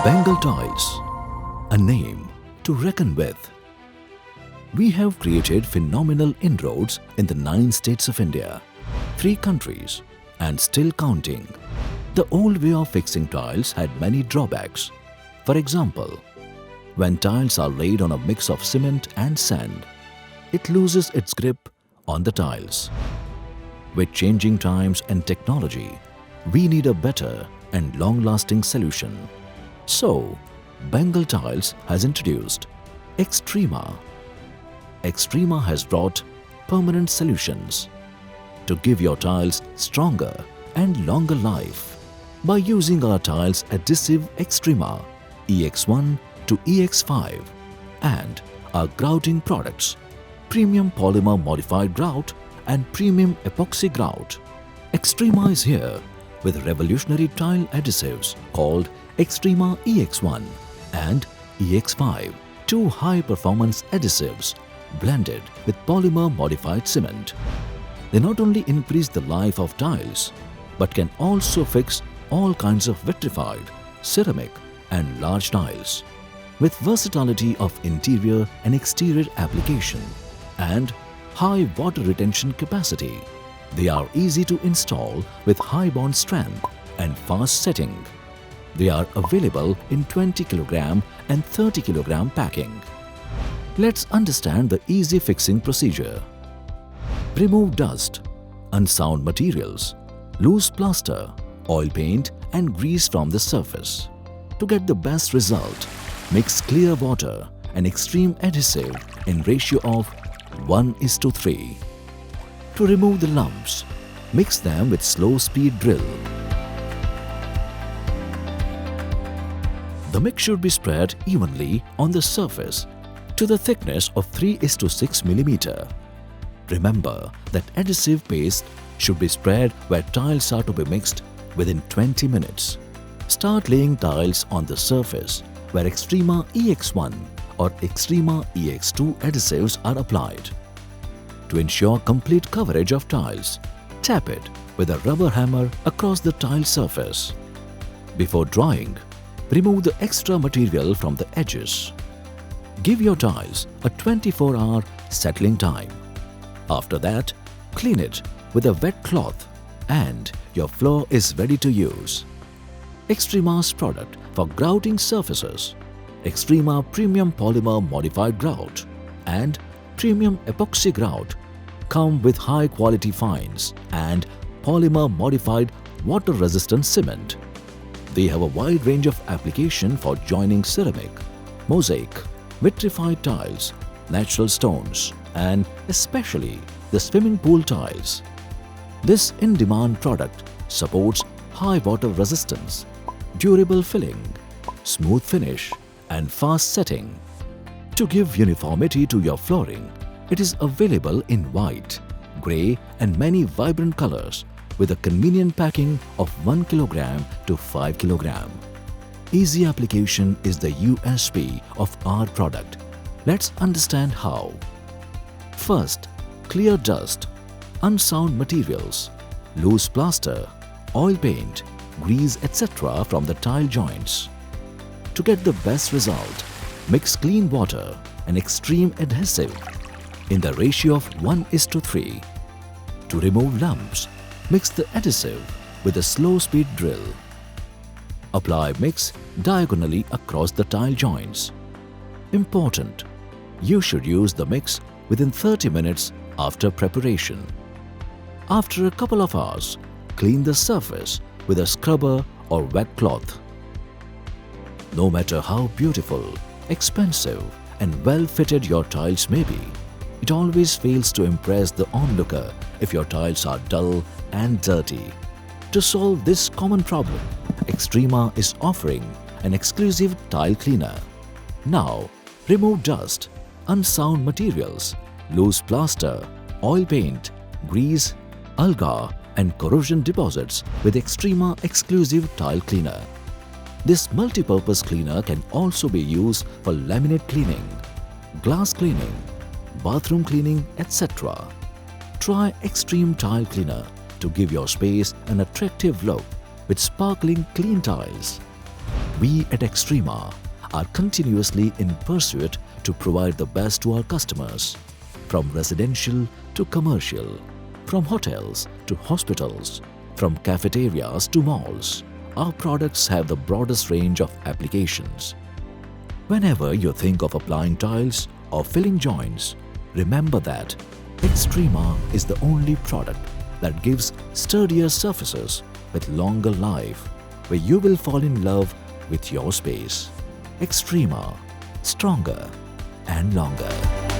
Bengal tiles, a name to reckon with. We have created phenomenal inroads in the 9 states of India, 3 countries, and still counting. The old way of fixing tiles had many drawbacks. For example, when tiles are laid on a mix of cement and sand, it loses its grip on the tiles. With changing times and technology, we need a better and long-lasting solution. So, Bengal Tiles has introduced EXTREMA. EXTREMA has brought permanent solutions to give your tiles stronger and longer life. By using our tiles adhesive Extrema EX1 to EX5 and our grouting products, premium polymer modified grout and premium epoxy grout, EXTREMA is here with revolutionary tile adhesives called EXTREMA EX1 and EX5, 2 high-performance adhesives blended with polymer modified cement. They not only increase the life of tiles but can also fix all kinds of vitrified, ceramic and large tiles. With versatility of interior and exterior application and high water retention capacity, they are easy to install with high bond strength and fast setting. They are available in 20 kg and 30 kg packing. Let's understand the easy fixing procedure. Remove dust, unsound materials, loose plaster, oil paint and grease from the surface. To get the best result, mix clear water and extreme adhesive in ratio of 1:3. To remove the lumps, mix them with slow speed drill. The mix should be spread evenly on the surface to the thickness of 3:6 mm. Remember that adhesive paste should be spread where tiles are to be mixed within 20 minutes. Start laying tiles on the surface where EXTREMA EX1 or EXTREMA EX2 adhesives are applied. To ensure complete coverage of tiles, tap it with a rubber hammer across the tile surface. Before drying, remove the extra material from the edges. Give your tiles a 24-hour settling time. After that, clean it with a wet cloth and your floor is ready to use. EXTREMA's product for grouting surfaces, EXTREMA Premium Polymer Modified Grout and Premium Epoxy Grout come with high-quality fines and polymer-modified water-resistant cement. They have a wide range of application for joining ceramic, mosaic, vitrified tiles, natural stones and especially the swimming pool tiles. This in-demand product supports high water resistance, durable filling, smooth finish and fast setting. To give uniformity to your flooring, it is available in white, grey and many vibrant colors with a convenient packing of 1 kg to 5 kg. Easy application is the USP of our product. Let's understand how. First, clear dust, unsound materials, loose plaster, oil paint, grease etc. from the tile joints. To get the best result, mix clean water and extreme adhesive in the ratio of 1:3. To remove lumps, mix the adhesive with a slow speed drill. Apply mix diagonally across the tile joints. Important: you should use the mix within 30 minutes after preparation. After a couple of hours, clean the surface with a scrubber or wet cloth. No matter how beautiful, expensive and well-fitted your tiles may be, it always fails to impress the onlooker if your tiles are dull and dirty. To solve this common problem, EXTREMA is offering an exclusive tile cleaner. Now, remove dust, unsound materials, loose plaster, oil paint, grease, alga and corrosion deposits with EXTREMA exclusive tile cleaner. This multi-purpose cleaner can also be used for laminate cleaning, glass cleaning, bathroom cleaning, etc. Try Extreme Tile Cleaner to give your space an attractive look with sparkling clean tiles. We at Extrema are continuously in pursuit to provide the best to our customers, from residential to commercial, from hotels to hospitals, from cafeterias to malls. Our products have the broadest range of applications. Whenever you think of applying tiles or filling joints, remember that Extrema is the only product that gives sturdier surfaces with longer life, where you will fall in love with your space. Extrema, stronger and longer.